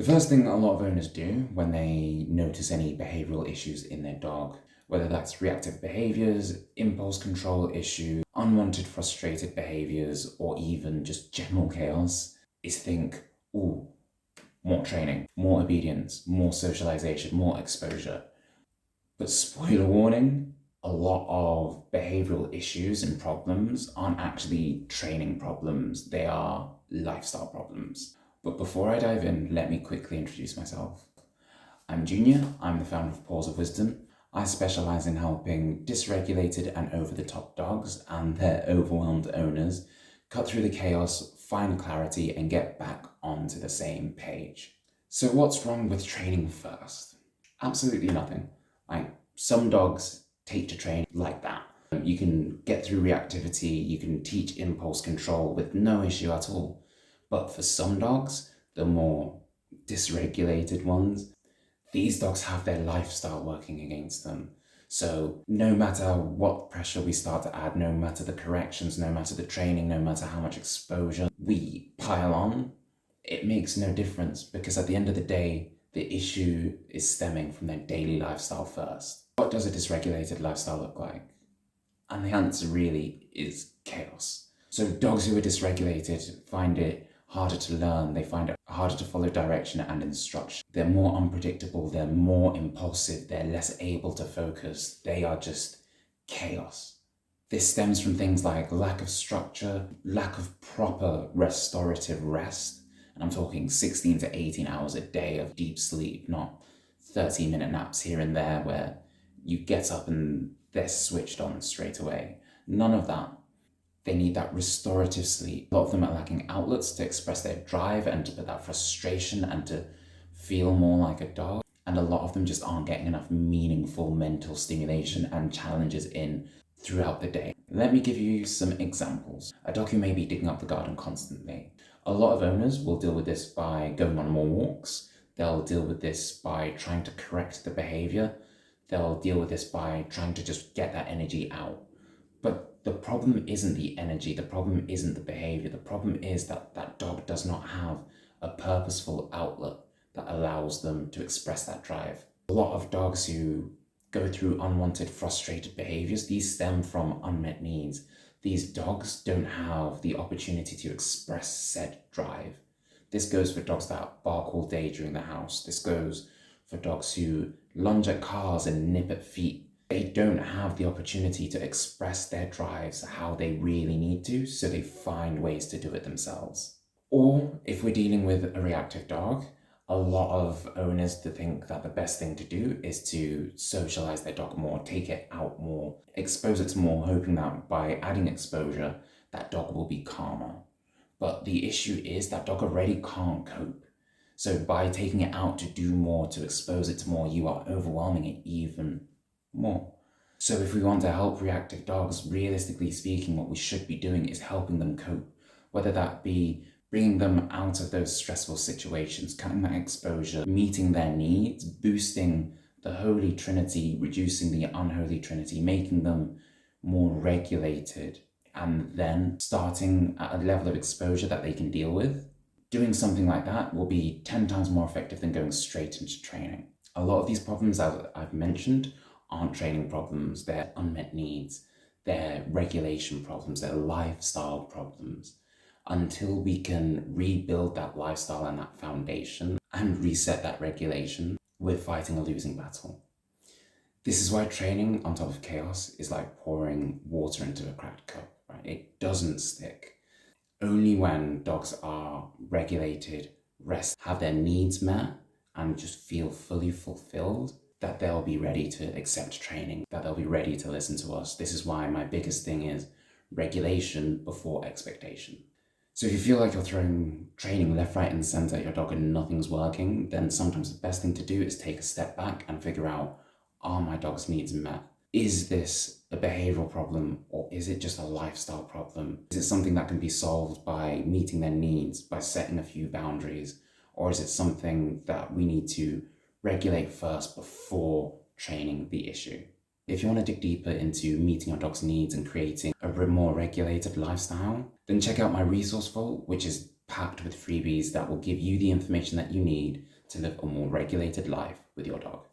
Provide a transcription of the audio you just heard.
The first thing a lot of owners do when they notice any behavioral issues in their dog, whether that's reactive behaviors, impulse control issues, unwanted frustrated behaviors, or even just general chaos, is think, ooh, more training, more obedience, more socialization, more exposure. But spoiler warning, a lot of behavioral issues and problems aren't actually training problems, they are lifestyle problems. But before I dive in, let me quickly introduce myself. I'm Junior, I'm the founder of Paws of Wisdom. I specialize in helping dysregulated and over-the-top dogs and their overwhelmed owners cut through the chaos, find clarity, and get back onto the same page. So what's wrong with training first? Absolutely nothing. Some dogs take to train like that. You can get through reactivity, you can teach impulse control with no issue at all. But for some dogs, the more dysregulated ones, these dogs have their lifestyle working against them. So no matter what pressure we start to add, no matter the corrections, no matter the training, no matter how much exposure we pile on, it makes no difference, because at the end of the day, the issue is stemming from their daily lifestyle first. What does a dysregulated lifestyle look like? And the answer really is chaos. So dogs who are dysregulated find it harder to learn, they find it harder to follow direction and instruction. They're more unpredictable, they're more impulsive, they're less able to focus, they are just chaos. This stems from things like lack of structure, lack of proper restorative rest, and I'm talking 16 to 18 hours a day of deep sleep, not 30-minute naps here and there where you get up and they're switched on straight away. None of that. They need that restorative sleep. A lot of them are lacking outlets to express their drive and to put that frustration and to feel more like a dog. And a lot of them just aren't getting enough meaningful mental stimulation and challenges in throughout the day. Let me give you some examples. A dog who may be digging up the garden constantly. A lot of owners will deal with this by going on more walks. They'll deal with this by trying to correct the behavior. They'll deal with this by trying to just get that energy out. But the problem isn't the energy, the problem isn't the behavior, the problem is that that dog does not have a purposeful outlet that allows them to express that drive. A lot of dogs who go through unwanted, frustrated behaviors, these stem from unmet needs. These dogs don't have the opportunity to express said drive. This goes for dogs that bark all day during the house. This goes for dogs who lunge at cars and nip at feet. They don't have the opportunity to express their drives how they really need to, so they find ways to do it themselves. Or if we're dealing with a reactive dog, a lot of owners to think that the best thing to do is to socialize their dog more, take it out more, expose it to more, hoping that by adding exposure, that dog will be calmer. But the issue is that dog already can't cope. So by taking it out to do more, to expose it to more, you are overwhelming it even more. So if we want to help reactive dogs, realistically speaking, what we should be doing is helping them cope, whether that be bringing them out of those stressful situations, cutting that exposure, meeting their needs, boosting the holy trinity, reducing the unholy trinity, making them more regulated, and then starting at a level of exposure that they can deal with. Doing something like that will be 10 times more effective than going straight into training. A lot of these problems, as I've mentioned, aren't training problems, they're unmet needs, they're regulation problems, they're lifestyle problems. Until we can rebuild that lifestyle and that foundation and reset that regulation, we're fighting a losing battle. This is why training on top of chaos is like pouring water into a cracked cup, right? It doesn't stick. Only when dogs are regulated, rest, have their needs met, and just feel fully fulfilled, that they'll be ready to accept training, that they'll be ready to listen to us. This is why my biggest thing is regulation before expectation. So if you feel like you're throwing training left, right, and center at your dog and nothing's working, then sometimes the best thing to do is take a step back and figure out, are my dog's needs met? Is this a behavioral problem, or is it just a lifestyle problem? Is it something that can be solved by meeting their needs, by setting a few boundaries? Or is it something that we need to regulate first before training the issue? If you want to dig deeper into meeting your dog's needs and creating a more regulated lifestyle, then check out my resource vault, which is packed with freebies that will give you the information that you need to live a more regulated life with your dog.